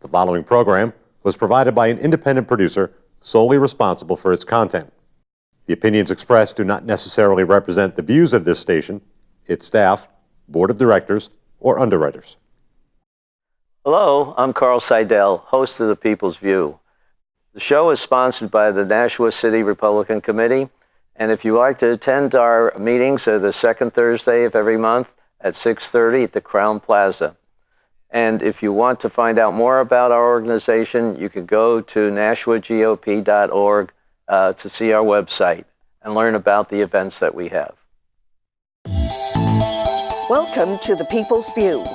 The following program was provided by an independent producer solely responsible for its content. The opinions expressed do not necessarily represent the views of this station, its staff, board of directors, or underwriters. Hello, I'm Carl Seidel, host of The People's View. The show is sponsored by the Nashua City Republican Committee, and if you like to attend our meetings, they're the second Thursday of every month at 6:30 at the Crown Plaza. And if you want to find out more about our organization, you can go to nashuagop.org to see our website and learn about the events that we have. Welcome to The People's View.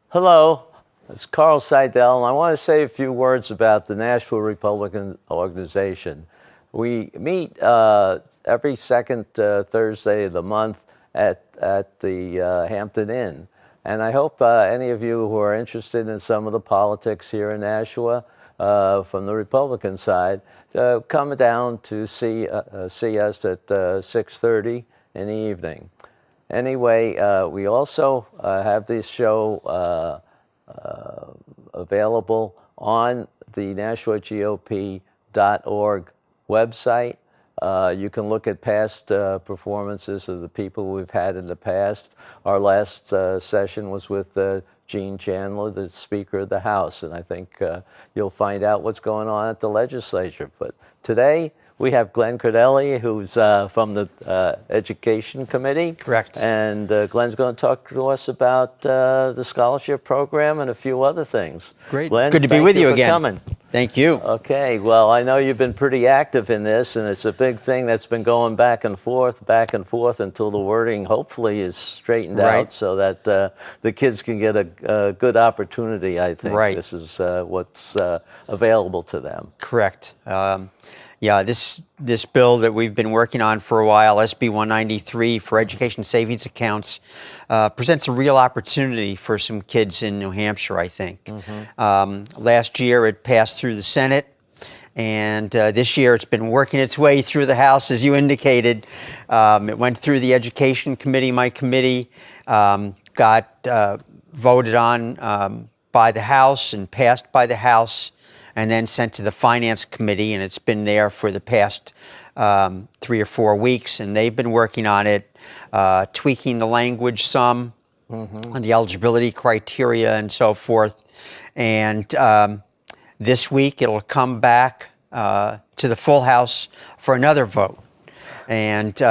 Hello, it's Carl Seidel, and I want to say a few words about the Nashua Republican Organization. We meet every second Thursday of the month at the Hampton Inn. And I hope any of you who are interested in some of the politics here in Nashua from the Republican side come down to see us at 6:30 in the evening. Anyway, we also have this show available on the NashuaGOP.org website. You can look at past performances of the people we've had in the past. Our last session was with Gene Chandler, the Speaker of the House, and I think you'll find out what's going on at the legislature. But today we have Glenn Cordelli, who's from the Education Committee. Correct. And Glenn's going to talk to us about the scholarship program and a few other things. Great. Glenn, good to be with you again. Coming. Thank you. Okay, well, I know you've been pretty active in this, and it's a big thing that's been going back and forth until the wording hopefully is straightened out so that the kids can get a good opportunity, I think. Right. This is what's available to them. Correct. Yeah, this bill that we've been working on for a while, SB 193 for education savings accounts, presents a real opportunity for some kids in New Hampshire, I think. Mm-hmm. Last year it passed through the Senate, and this year it's been working its way through the House, as you indicated. It went through the Education Committee, my committee, got voted on by the House and passed by the House, and then sent to the Finance Committee, and it's been there for the past 3 or 4 weeks, and they've been working on it, tweaking the language some, on the eligibility criteria and so forth. And this week it'll come back to the full House for another vote. And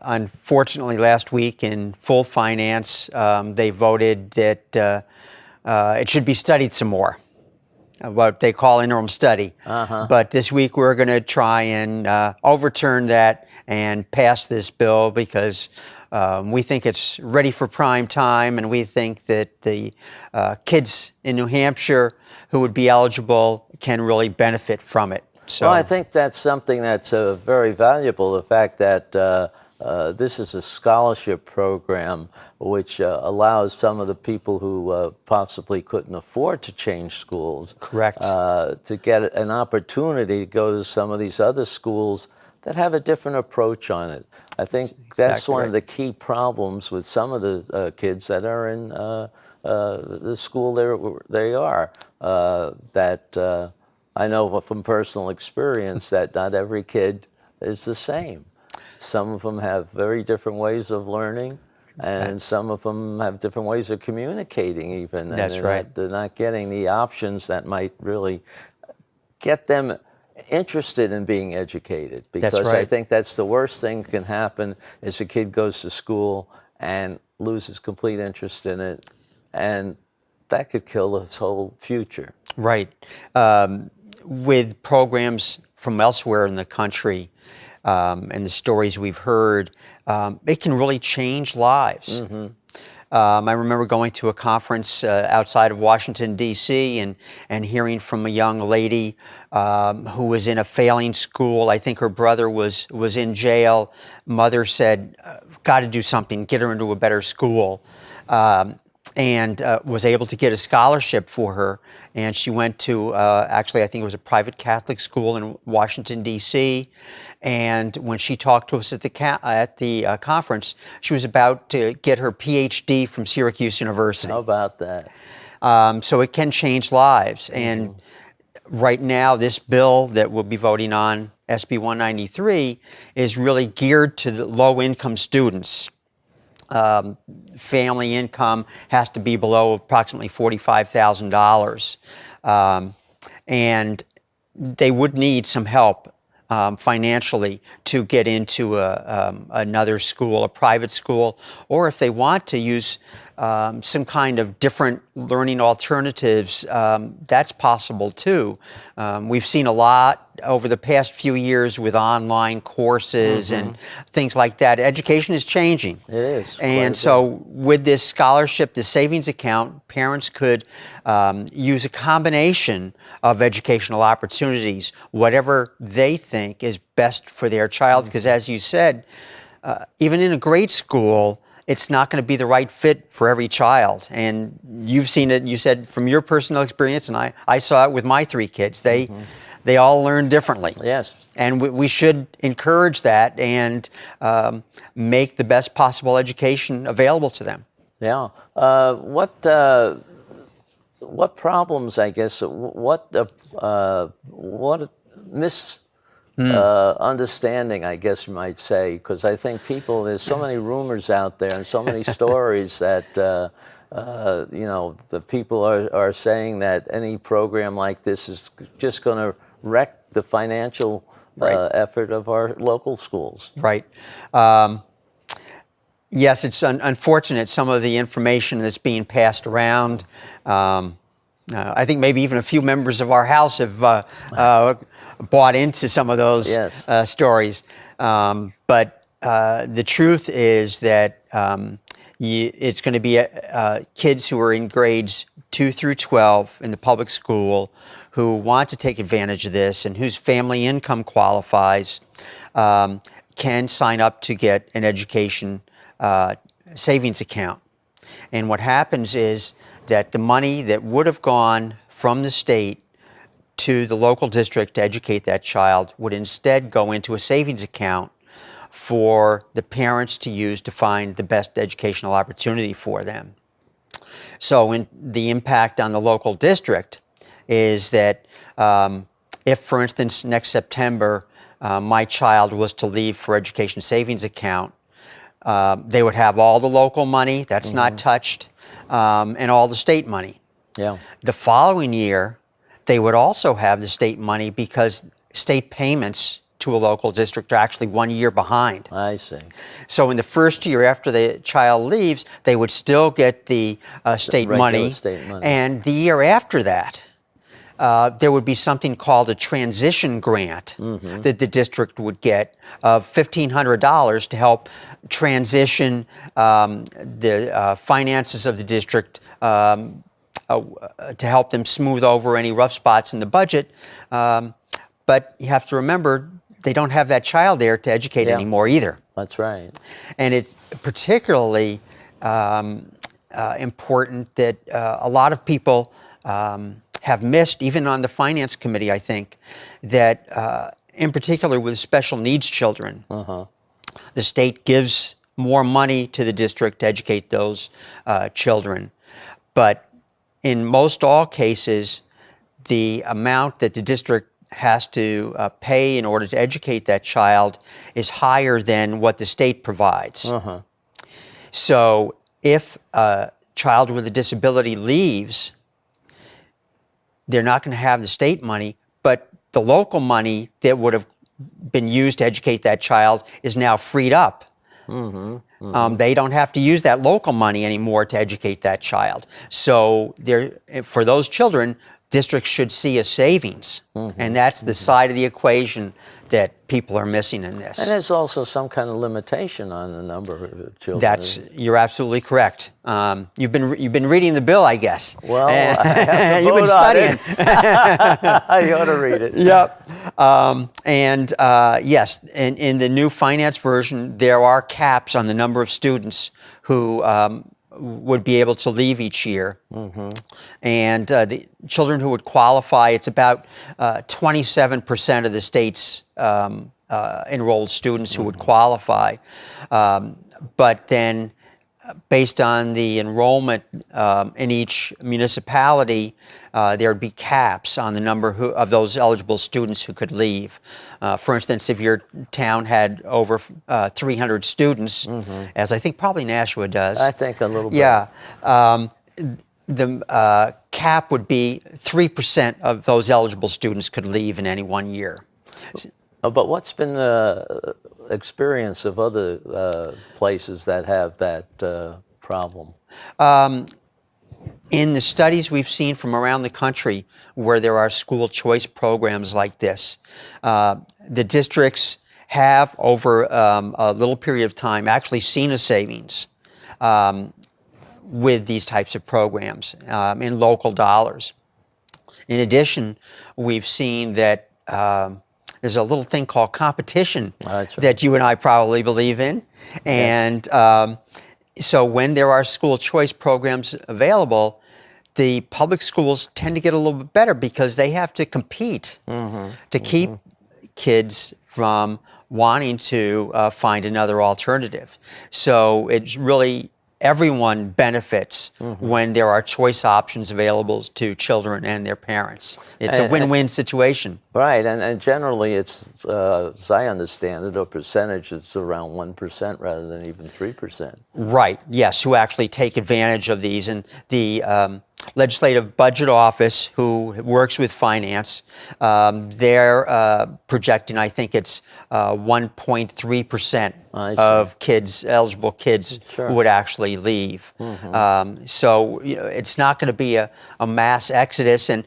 unfortunately, last week in full finance, they voted that it should be studied some more, what they call interim study. But this week we're going to try and overturn that and pass this bill because we think it's ready for prime time, and we think that the kids in New Hampshire who would be eligible can really benefit from it. So, well, I think that's something that's very valuable, the fact that this is a scholarship program which allows some of the people who possibly couldn't afford to change schools correct, to get an opportunity to go to some of these other schools that have a different approach on it. I think that's one of the key problems with some of the kids that are in the school they are. That I know from personal experience that not every kid is the same. Some of them have very different ways of learning, and some of them have different ways of communicating even. That's right. They're not getting the options that might really get them interested in being educated. Because that's right. I think that's the worst thing that can happen is a kid goes to school and loses complete interest in it, and that could kill his whole future. Right. With programs from elsewhere in the country, and the stories we've heard, it can really change lives. I remember going to a conference outside of Washington, D.C., and hearing from a young lady who was in a failing school. I think her brother was in jail. Mother said, got to do something, get her into a better school. and was able to get a scholarship for her. And she went to, actually, I think it was a private Catholic school in Washington, D.C. And when she talked to us at the conference, she was about to get her PhD from Syracuse University. How about that? So it can change lives. And right now, this bill that we'll be voting on, SB 193, is really geared to the low-income students. Family income has to be below approximately $45,000. And they would need some help financially to get into another school, a private school, or if they want to use some kind of different learning alternatives, that's possible too. We've seen a lot over the past few years with online courses and things like that. Education is changing. It is. And so with this scholarship, the savings account, parents could use a combination of educational opportunities, whatever they think is best for their child. Because as you said, even in a great school, it's not going to be the right fit for every child. And you've seen it, you said, from your personal experience, and I saw it with my 3 kids. They all learn differently. Yes. And we should encourage that and make the best possible education available to them. Yeah. What problems, I guess, what understanding, I guess you might say, because I think there's so many rumors out there and so many stories that, the people are saying that any program like this is just going to wreck the financial effort of our local schools. Right. Yes, it's unfortunate, some of the information that's being passed around. I think maybe even a few members of our house have bought into some of those stories. But the truth is that it's going to be kids who are in grades 2 through 12 in the public school who want to take advantage of this and whose family income qualifies can sign up to get an education savings account. And what happens is that the money that would have gone from the state to the local district to educate that child would instead go into a savings account for the parents to use to find the best educational opportunity for them. So the impact on the local district is that if, for instance, next September, my child was to leave for education savings account, they would have all the local money, that's not touched, and all the state money. Yeah. The following year, they would also have the state money because state payments to a local district are actually 1 year behind. I see. So in the first year after the child leaves, they would still get the state money. And the year after that, there would be something called a transition grant that the district would get of $1,500 to help transition the finances of the district, to help them smooth over any rough spots in the budget. But you have to remember, they don't have that child there to educate anymore either. That's right. And it's particularly important that a lot of people have missed, even on the Finance Committee, I think, that in particular with special needs children, the state gives more money to the district to educate those children. But in most all cases, the amount that the district has to pay in order to educate that child is higher than what the state provides. So if a child with a disability leaves, they're not going to have the state money, but the local money that would have been used to educate that child is now freed up. They don't have to use that local money anymore to educate that child. So for those children, districts should see a savings. And that's the side of the equation that people are missing in this. And there's also some kind of limitation on the number of children. You're absolutely correct. You've been reading the bill, I guess. Well, I have to you've been studying. I ought to read it. Yep. Yes, in the new finance version, there are caps on the number of students who would be able to leave each year. And the children who would qualify, it's about 27% of the state's enrolled students who would qualify. But then based on the enrollment in each municipality, there would be caps on the number of those eligible students who could leave. For instance, if your town had over 300 students, as I think probably Nashua does. I think a little bit. Yeah. The cap would be 3% of those eligible students could leave in any one year. But what's been the experience of other places that have that problem? In the studies we've seen from around the country where there are school choice programs like this, the districts have, over a little period of time, actually seen a savings with these types of programs in local dollars. In addition, we've seen that there's a little thing called competition that you and I probably believe in. And so when there are school choice programs available, the public schools tend to get a little bit better because they have to compete to keep kids from wanting to find another alternative. So it's really, everyone benefits when there are choice options available to children and their parents. It's a win-win situation. Right, and generally it's, as I understand it, a percentage is around 1% rather than even 3%. Right, yes, who actually take advantage of these. And the Legislative Budget Office, who works with finance, they're projecting, I think it's 1.3% of kids, eligible kids, who would actually leave. So it's not going to be a mass exodus. And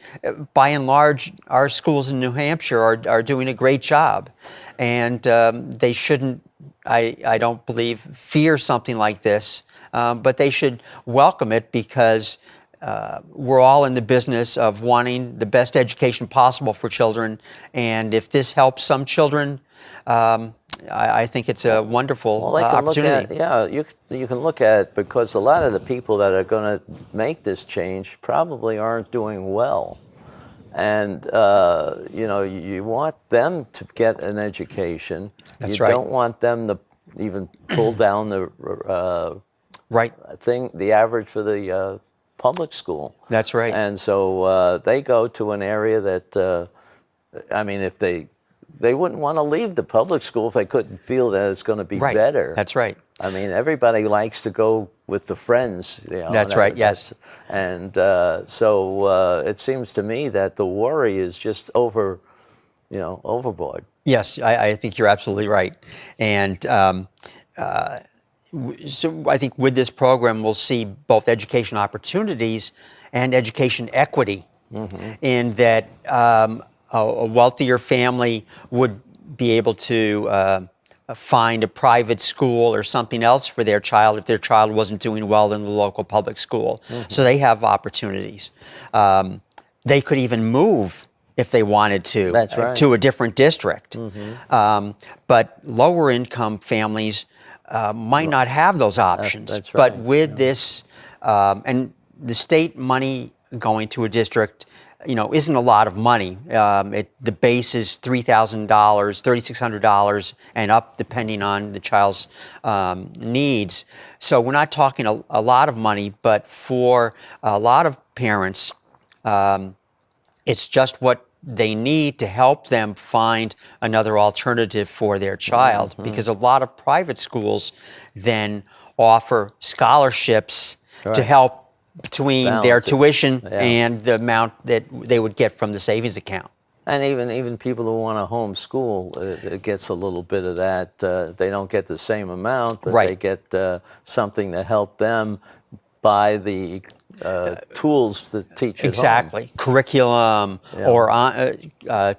by and large, our schools in New Hampshire are doing a great job. And they shouldn't, I don't believe, fear something like this, but they should welcome it because we're all in the business of wanting the best education possible for children. And if this helps some children, I think it's a wonderful opportunity. You can look at, because a lot of the people that are going to make this change probably aren't doing well. And, you want them to get an education. That's you right. don't want them to even pull down the the average for the public school. That's right. And so they go to an area that, if they wouldn't want to leave the public school if they couldn't feel that it's going to be better. That's right. I mean, everybody likes to go with the friends. That's right, yes. And so it seems to me that the worry is just overboard. Yes, I think you're absolutely right. And so I think with this program, we'll see both education opportunities and education equity, in that a wealthier family would be able to find a private school or something else for their child if their child wasn't doing well in the local public school. So they have opportunities. They could even move if they wanted to, to a different district. But lower income families might not have those options. That's right. But with this, and the state money going to a district, isn't a lot of money. The base is $3,000, $3,600, and up depending on the child's needs. So we're not talking a lot of money, but for a lot of parents, it's just what they need to help them find another alternative for their child, because a lot of private schools then offer scholarships to help between their tuition and the amount that they would get from the savings account. And even people who want to homeschool, it gets a little bit of that. They don't get the same amount, but they get something to help them buy the tools to teach at home. Curriculum or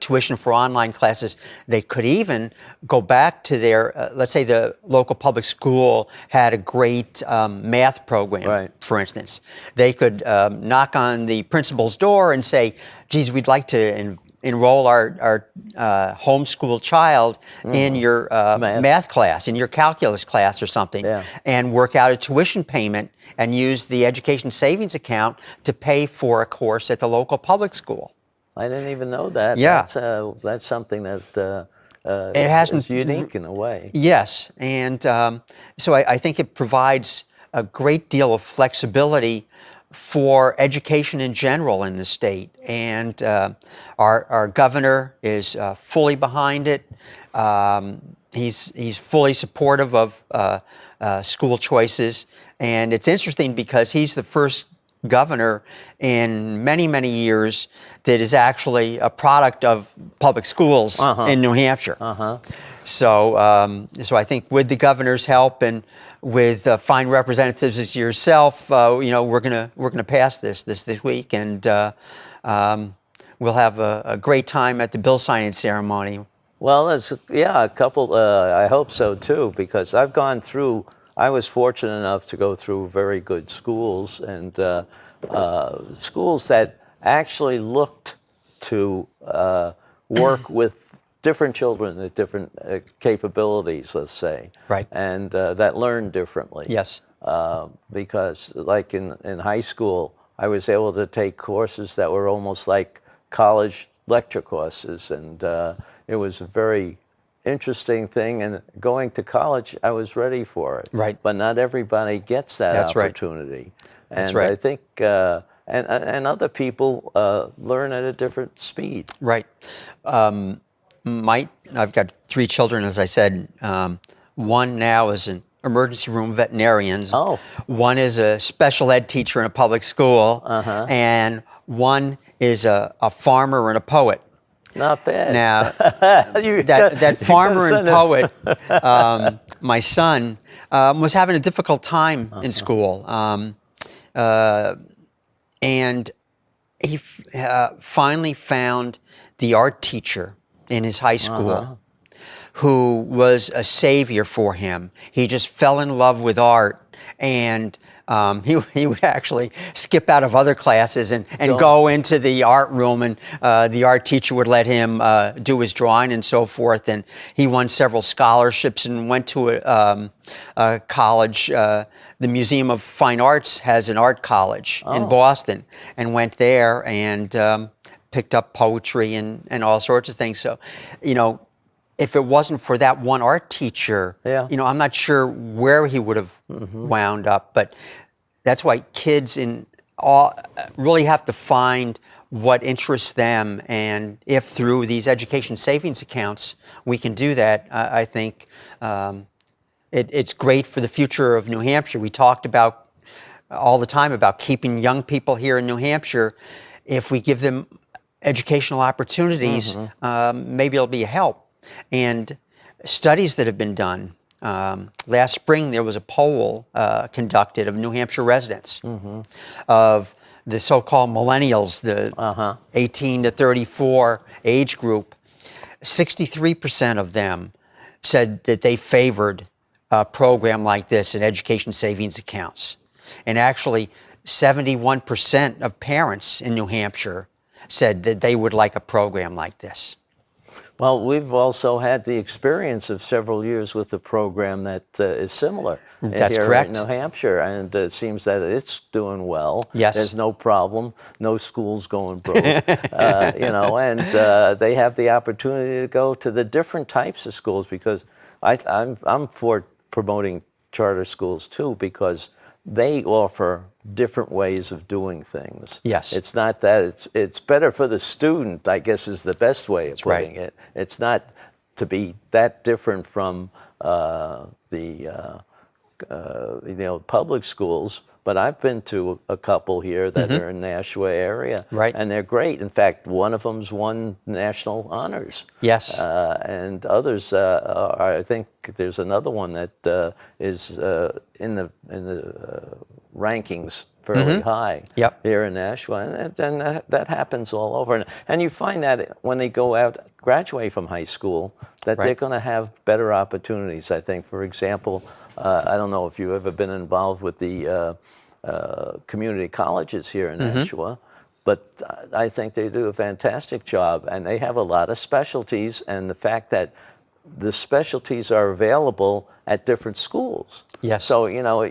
tuition for online classes. They could even go back to their, let's say the local public school had a great math program, for instance. They could knock on the principal's door and say, geez, we'd like to enroll our homeschool child in your math class, in your calculus class or something, Yeah. and work out a tuition payment and use the education savings account to pay for a course at the local public school. I didn't even know that. Yeah. That's something that It hasn't is unique in a way. Yes, and so I think it provides a great deal of flexibility for education in general in the state, and our governor is fully behind it. He's fully supportive of school choices, and it's interesting because he's the first governor in many years that is actually a product of public schools in New Hampshire. So, so I think with the governor's help and with fine representatives as yourself, we're gonna pass this week, and we'll have a great time at the bill signing ceremony. Well, a couple. I hope so too, because I was fortunate enough to go through very good schools, and schools that actually looked to work with different children with different capabilities, let's say, Right. and that learn differently. Yes. Because like in high school, I was able to take courses that were almost like college lecture courses, and it was a very interesting thing. And going to college, I was ready for it. Right. But not everybody gets that That's right. opportunity. That's And right. I think, and other people learn at a different speed. Right. I've got 3 children, as I said. One now is an emergency room veterinarian. Oh. One is a special ed teacher in a public school. And one is a farmer and a poet. Not bad. Now, You that you farmer gotta and send it. poet, my son, was having a difficult time in school. And he finally found the art teacher in his high school who was a savior for him. He just fell in love with art, and he would actually skip out of other classes and go into the art room, and the art teacher would let him do his drawing and so forth. And he won several scholarships and went to a college. The Museum of Fine Arts has an art college in Boston, and went there and picked up poetry and all sorts of things. So, if it wasn't for that one art teacher, I'm not sure where he would have wound up. But that's why kids really have to find what interests them, and if through these education savings accounts we can do that, I think it's great for the future of New Hampshire. We talked about all the time about keeping young people here in New Hampshire. If we give them educational opportunities, maybe it'll be a help. And studies that have been done. Last spring, there was a poll conducted of New Hampshire residents of the so-called millennials, the 18 to 34 age group. 63% of them said that they favored a program like this in education savings accounts. And actually, 71% of parents in New Hampshire said that they would like a program like this. Well, we've also had the experience of several years with a program that is similar. That's here correct. in New Hampshire, and it seems that it's doing well. Yes. There's no problem, no schools going broke, and they have the opportunity to go to the different types of schools, because I'm for promoting charter schools too, because they offer different ways of doing things. Yes. It's not that it's better for the student, I guess, is the best way of putting it. It's not to be that different from the public schools. But I've been to a couple here that are in the Nashua area, and they're great. In fact, one of them's won national honors. Yes. And others, I think there's another one that is in the rankings fairly high here in Nashua, and then that happens all over. And you find that when they go out, graduate from high school, that they're going to have better opportunities. I think, for example, I don't know if you've ever been involved with the community colleges here in Nashua, but I think they do a fantastic job, and they have a lot of specialties, and the fact that the specialties are available at different schools. Yes. So,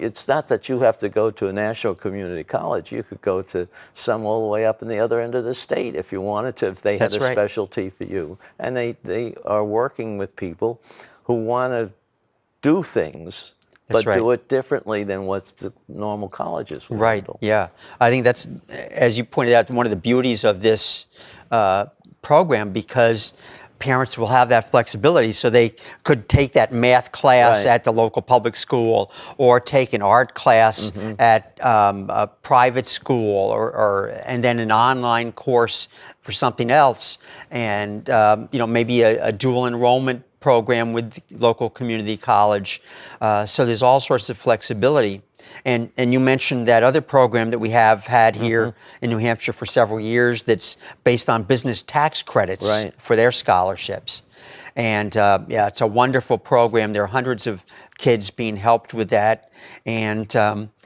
it's not that you have to go to a national community college. You could go to some all the way up in the other end of the state if you wanted to, if they had That's a right. specialty for you. And they are working with people who want to do things, That's but do right. it differently than what the normal colleges will Right. handle. Yeah. I think that's, as you pointed out, one of the beauties of this program, because parents will have that flexibility, so they could take that math class Right. at the local public school, or take an art class at a private school, and then an online course for something else, and maybe a dual enrollment program with the local community college. So there's all sorts of flexibility. And you mentioned that other program that we have had here in New Hampshire for several years that's based on business tax credits Right. for their scholarships. And it's a wonderful program. There are hundreds of kids being helped with that. And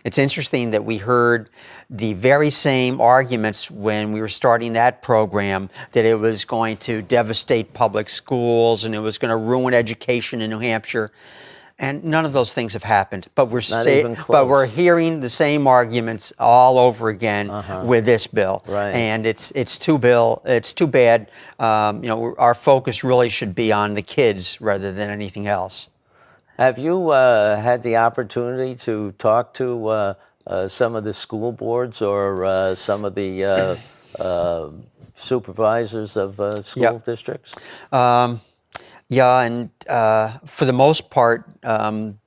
it's interesting that we heard the very same arguments when we were starting that program, that it was going to devastate public schools and it was going to ruin education in New Hampshire. And none of those things have happened. But even but we're close. hearing the same arguments all over again with this bill. Right. And it's too bad. Our focus really should be on the kids rather than anything else. Have you had the opportunity to talk to some of the school boards or some of the supervisors of school Yep. districts? Yeah, and for the most part,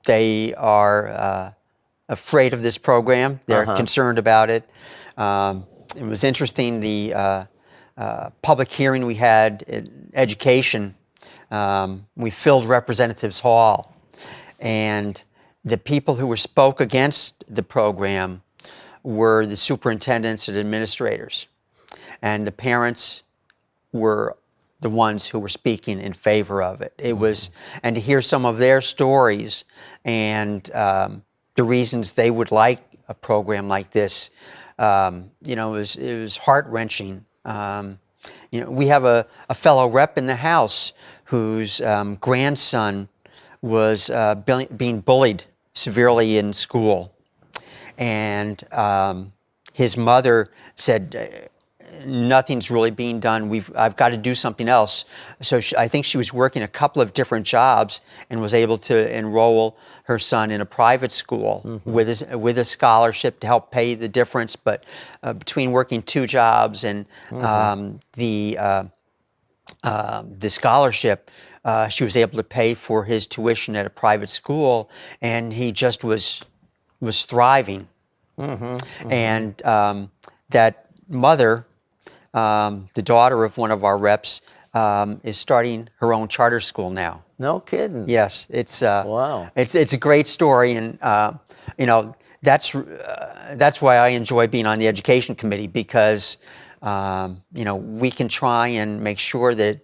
they are afraid of this program. They're concerned about it. It was interesting, the public hearing we had in education, we filled Representatives Hall, and the people who spoke against the program were the superintendents and administrators, and the parents were the ones who were speaking in favor of it. It was, and to hear some of their stories and the reasons they would like a program like this, it was heart-wrenching. We have a fellow rep in the House whose grandson was being bullied severely in school, and his mother said, nothing's really being done. I've got to do something else. So I think she was working a couple of different jobs and was able to enroll her son in a private school with a scholarship to help pay the difference. But between working two jobs and the scholarship, she was able to pay for his tuition at a private school, and he just was thriving. And that mother, the daughter of one of our reps, is starting her own charter school now. No kidding. Yes, it's Wow. It's a great story, and that's why I enjoy being on the education committee, because we can try and make sure that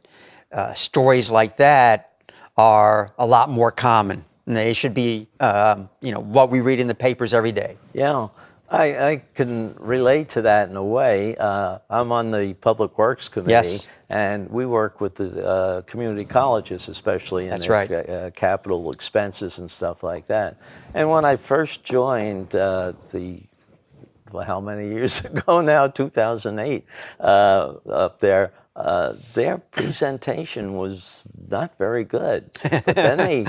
stories like that are a lot more common. And they should be what we read in the papers every day. Yeah. I can relate to that in a way. I'm on the Public Works Committee, Yes. and we work with the community colleges, especially in That's their capital expenses and stuff like that. And when I first joined how many years ago now, 2008, up there, their presentation was not very good. But then they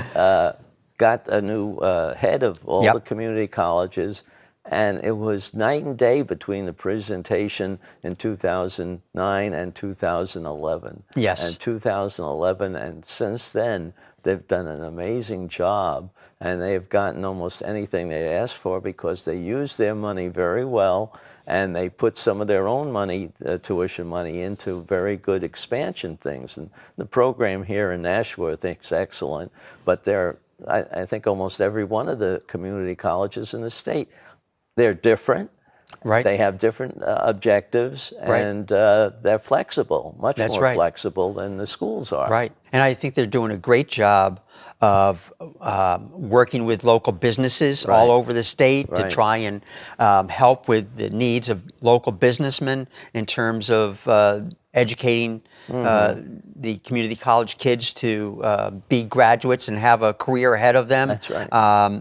got a new head of all the community colleges, and it was night and day between the presentation in 2009 and 2011. Yes. And 2011, and since then, they've done an amazing job, and they've gotten almost anything they asked for because they use their money very well, and they put some of their own money, tuition money, into very good expansion things. And the program here in Nashua, I think, is excellent, but I think almost every one of the community colleges in the state, they're different. Right. They have different objectives, Right. and they're flexible, much That's more right. flexible than the schools are. Right. And I think they're doing a great job of working with local businesses all Right. over the state to Right. try and help with the needs of local businessmen in terms of educating the community college kids to be graduates and have a career ahead of them. That's right.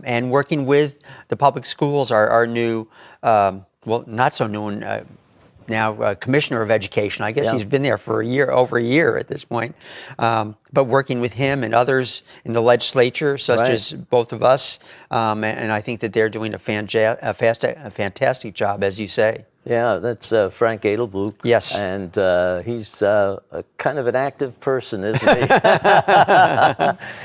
And working with the public schools, our new, well, not so new, now Commissioner of Education. I guess Yeah. he's been there for over a year at this point. But working with him and others in the legislature, such Right. as both of us, and I think that they're doing a fantastic job, as you say. Yeah, that's Frank Edelblut. Yes. And he's a kind of an active person, isn't he?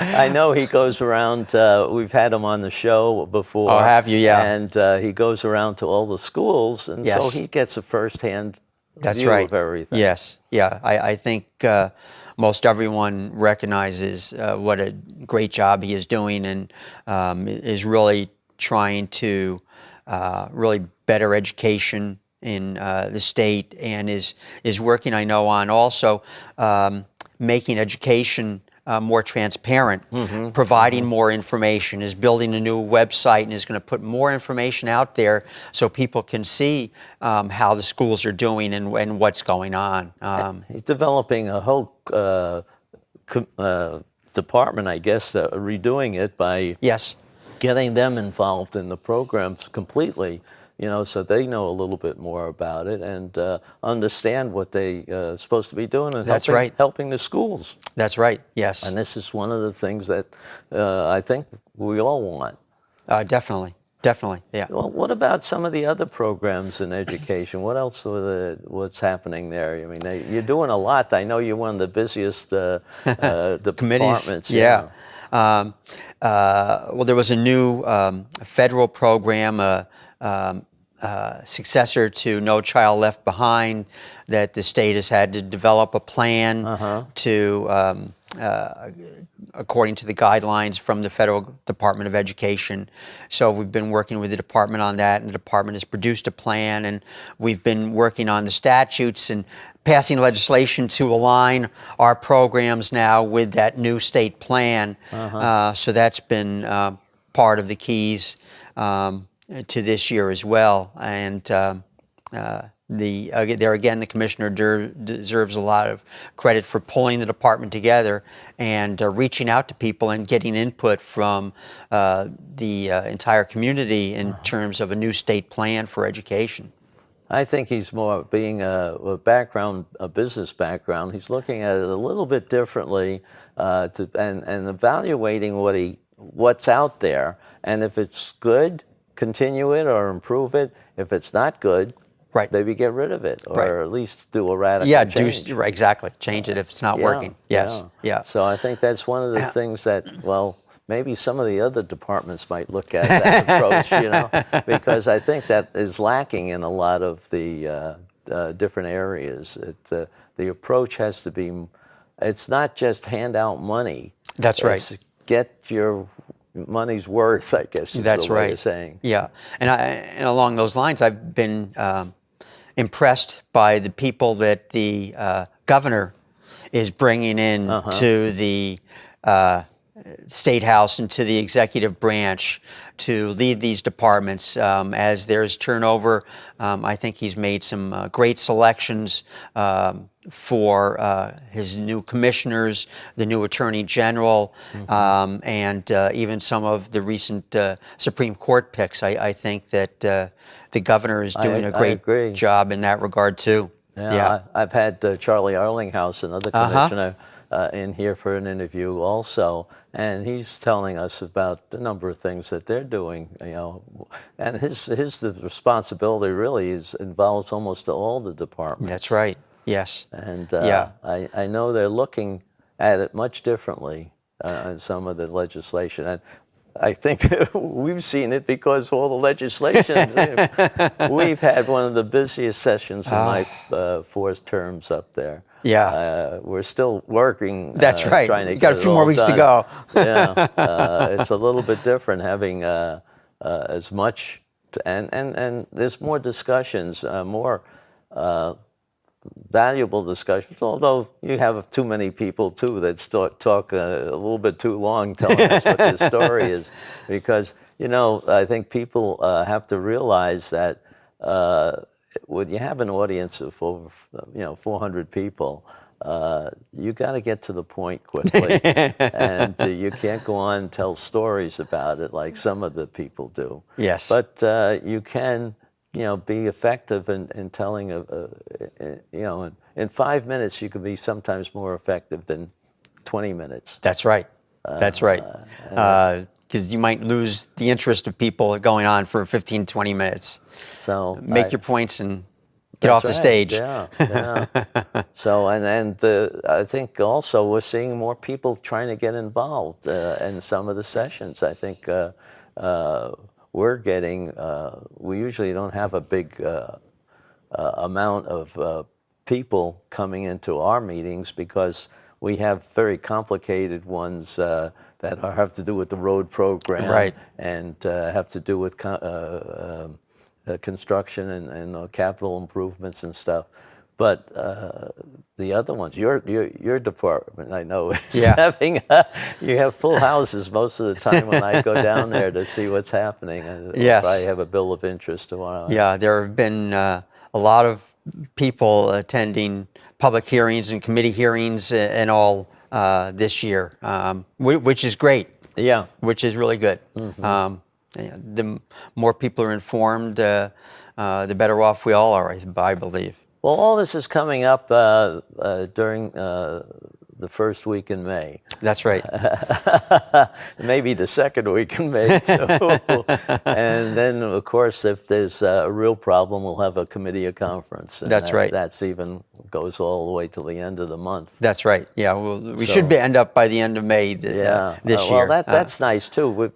I know he goes around, we've had him on the show before. Oh, have you? Yeah. And he goes around to all the schools, and so Yes. he gets a firsthand That's view right. of everything. Yes. Yeah. I think most everyone recognizes what a great job he is doing, and is really trying to really better education in the state, and is working, I know, on also making education more transparent, providing more information, is building a new website, and is going to put more information out there so people can see how the schools are doing and what's going on. He's developing a whole department, I guess, redoing it by Yes. getting them involved in the programs completely, so they know a little bit more about it and understand what they supposed to be doing and That's right. helping the schools. That's right. Yes. And this is one of the things that I think we all want. Definitely. Definitely. Yeah. Well, what about some of the other programs in education? What else what's happening there? I mean, you're doing a lot. I know you're one of the busiest departments. Yeah. Well, there was a new federal program, successor to No Child Left Behind, that the state has had to develop a plan to, according to the guidelines from the Federal Department of Education. So we've been working with the department on that, and the department has produced a plan, and we've been working on the statutes and passing legislation to align our programs now with that new state plan. So that's been part of the keys to this year as well. And there again, the commissioner deserves a lot of credit for pulling the department together and reaching out to people and getting input from the entire community in terms of a new state plan for education. I think he's more being a business background. He's looking at it a little bit differently and evaluating what's out there. And if it's good, continue it or improve it. If it's not good, Right. maybe get rid of it, or Right. at least do a radical change. Right, exactly. Change it if it's not working. Yes. Yeah. So I think that's one of the things that, well, maybe some of the other departments might look at that approach, because I think that is lacking in a lot of the different areas. The approach has to be, it's not just hand out money. That's right. It's get your money's worth, I guess is That's the way right. of saying. Yeah, and along those lines, I've been impressed by the people that the governor is bringing in to the State House and to the executive branch to lead these departments. As there's turnover, I think he's made some great selections for his new commissioners, the new attorney general, and even some of the recent Supreme Court picks. I think that the governor is doing a great job in that regard too. Yeah. I've had Charlie Arlinghouse, another commissioner, in here for an interview also, and he's telling us about a number of things that they're doing, and his responsibility really involves almost all the departments. That's right. Yes. And I know they're looking at it much differently in some of the legislation. And I think we've seen it because all the legislation. We've had one of the busiest sessions in my 4 terms up there. Yeah. We're still working. That's right. Trying to Got a few more weeks to go. Yeah. It's a little bit different having as much and there's more discussions, more valuable discussions, although you have too many people too that talk a little bit too long telling us what the story is, because I think people have to realize that when you have an audience of over 400 people, you got to get to the point quickly, and you can't go on and tell stories about it like some of the people do. Yes. But you can be effective in telling in 5 minutes you can be sometimes more effective than 20 minutes. That's right. That's right. Because you might lose the interest of people going on for 15, 20 minutes. So Make your points and get off the stage. Yeah, yeah. So and I think also we're seeing more people trying to get involved in some of the sessions. I think we're getting. We usually don't have a big amount of people coming into our meetings because we have very complicated ones that have to do with the road program, right, and have to do with construction and capital improvements and stuff. But the other ones, your department, I know, is having you have full houses most of the time when I go down there to see what's happening. Yes. I have a bill of interest. Yeah, there have been a lot of people attending public hearings and committee hearings and all this year, which is great. Yeah. Which is really good. Mm-hmm. The more people are informed, the better off we all are, I believe. Well, all this is coming up during the first week in May. That's right. Maybe the second week in May, too. And then, of course, if there's a real problem, we'll have a committee of conference. And that's right. That's even goes all the way till the end of the month. That's right. Yeah, we should end up by the end of May this year. Well, that's nice, too.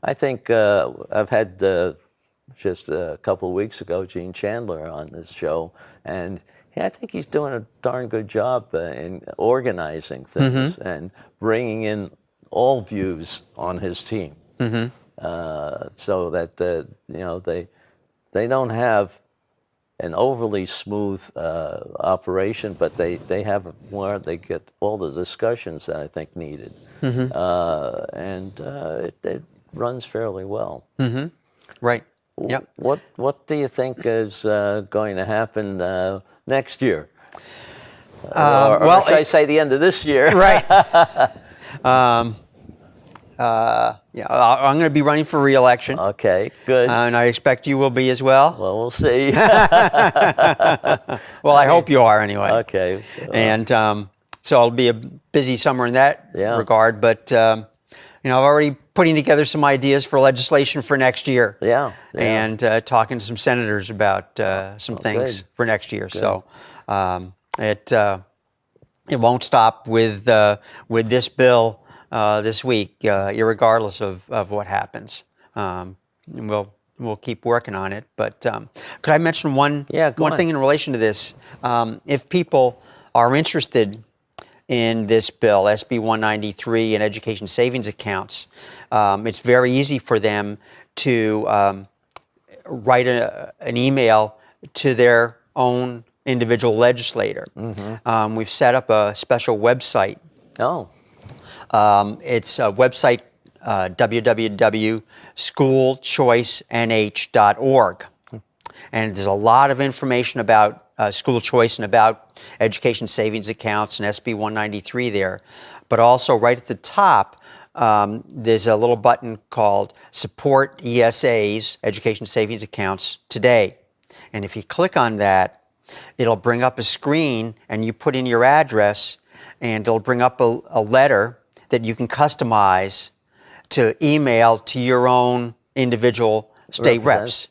I think I've had... just a couple of weeks ago, Gene Chandler on this show, and I think he's doing a darn good job in organizing things and bringing in all views on his team, so that they don't have an overly smooth operation, but they have where they get all the discussions that I think needed, and it runs fairly well. Right. Yep. What do you think is going to happen next year? Well, or should I say the end of this year? Right. Yeah, I'm going to be running for re-election. Okay, good. And I expect you will be as well. Well, we'll see. Well, I hope you are anyway. Okay. And so it'll be a busy summer in that regard. But I'm already putting together some ideas for legislation for next year. Yeah. And talking to some senators about some things for next year. Good. So it won't stop with this bill this week, irregardless of what happens. We'll keep working on it. But could I mention one thing in relation to this? If people are interested in this bill, SB 193, and education savings accounts, it's very easy for them to write an email to their own individual legislator. We've set up a special website. It's a website, www.schoolchoicenh.org. And there's a lot of information about school choice and about education savings accounts and SB 193 there. But also right at the top, there's a little button called Support ESAs, Education Savings Accounts, Today. And if you click on that, it'll bring up a screen and you put in your address and it'll bring up a letter that you can customize to email to your own individual state reps.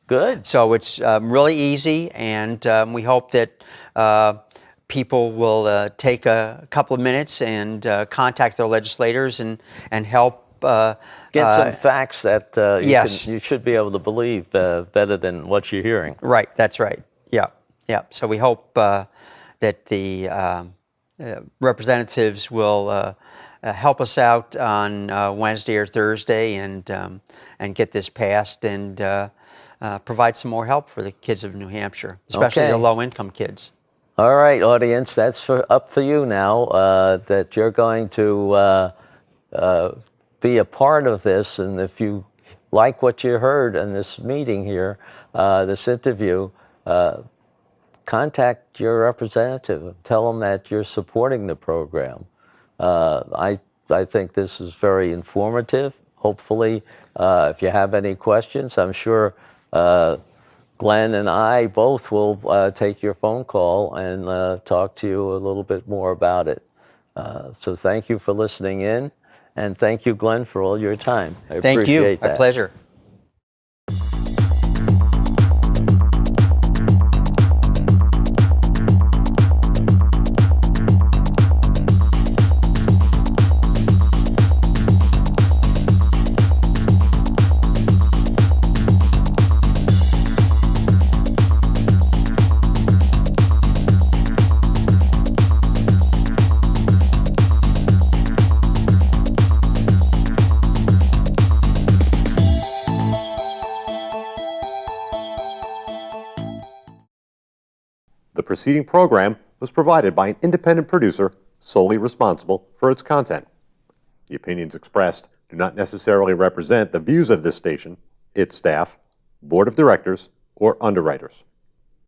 Good. So it's really easy, and we hope that people will take a couple of minutes and contact their legislators and help get some facts that you should be able to believe better than what you're hearing. Right. That's right. Yeah. Yeah. So we hope that the representatives will help us out on Wednesday or Thursday and get this passed and provide some more help for the kids of New Hampshire, especially the Okay. low-income kids. All right, audience, that's up for you now, that you're going to be a part of this. And if you like what you heard in this meeting here, this interview, contact your representative. Tell them that you're supporting the program. I think this is very informative. Hopefully, if you have any questions, I'm sure Glenn and I both will take your phone call and talk to you a little bit more about it. So thank you for listening in, and thank you, Glenn, for all your time. I Thank you. appreciate that. My pleasure. The preceding program was provided by an independent producer solely responsible for its content. The opinions expressed do not necessarily represent the views of this station, its staff, board of directors, or underwriters.